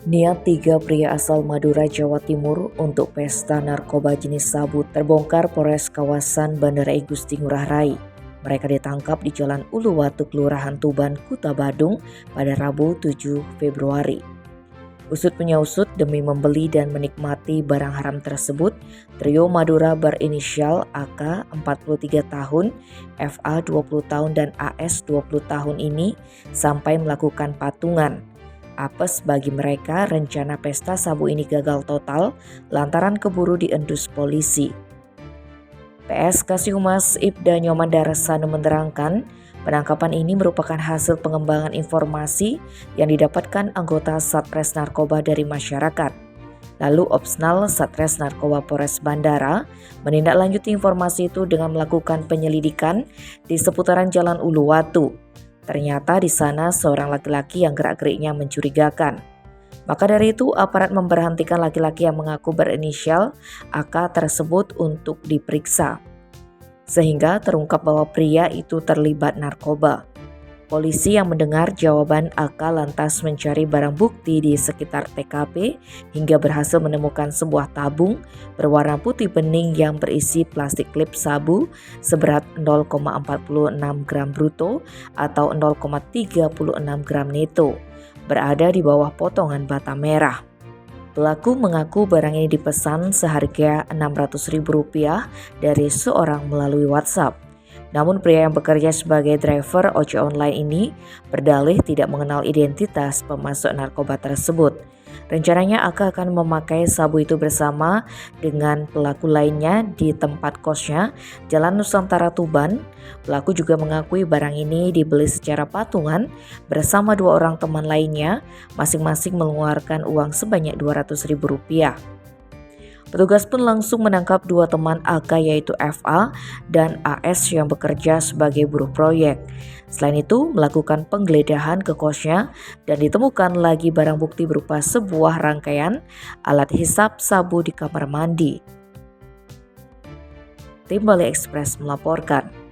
Niat tiga pria asal Madura, Jawa Timur untuk pesta narkoba jenis sabu terbongkar Polres kawasan Bandara I Gusti Ngurah Rai. Mereka ditangkap di Jalan Uluwatu, Kelurahan Tuban, Kuta Badung pada Rabu 7 Februari. Usut punya usut, demi membeli dan menikmati barang haram tersebut, trio Madura berinisial AK 43 tahun, FA 20 tahun dan AS 20 tahun ini sampai melakukan patungan. Apes bagi mereka, rencana pesta sabu ini gagal total lantaran keburu diendus polisi. PS Kasihumas Ibda Nyoman Darasanu menerangkan, penangkapan ini merupakan hasil pengembangan informasi yang didapatkan anggota Satres Narkoba dari masyarakat. Lalu Opsnal Satres Narkoba Polres Bandara menindaklanjuti informasi itu dengan melakukan penyelidikan di seputaran Jalan Uluwatu. Ternyata di sana seorang laki-laki yang gerak-geriknya mencurigakan. Maka dari itu aparat memberhentikan laki-laki yang mengaku berinisial AK tersebut untuk diperiksa. Sehingga terungkap bahwa pria itu terlibat narkoba. Polisi yang mendengar jawaban AK lantas mencari barang bukti di sekitar TKP hingga berhasil menemukan sebuah tabung berwarna putih bening yang berisi plastik klip sabu seberat 0,46 gram bruto atau 0,36 gram neto, berada di bawah potongan bata merah. Pelaku mengaku barang ini dipesan seharga Rp600.000 dari seorang melalui WhatsApp. Namun pria yang bekerja sebagai driver ojek online ini berdalih tidak mengenal identitas pemasok narkoba tersebut. Rencananya AK akan memakai sabu itu bersama dengan pelaku lainnya di tempat kosnya Jalan Nusantara Tuban. Pelaku juga mengakui barang ini dibeli secara patungan bersama dua orang teman lainnya, masing-masing mengeluarkan uang sebanyak Rp200.000. Petugas pun langsung menangkap dua teman AK yaitu FA dan AS yang bekerja sebagai buruh proyek. Selain itu melakukan penggeledahan ke kosnya dan ditemukan lagi barang bukti berupa sebuah rangkaian alat hisap sabu di kamar mandi. Tim Bali Express melaporkan.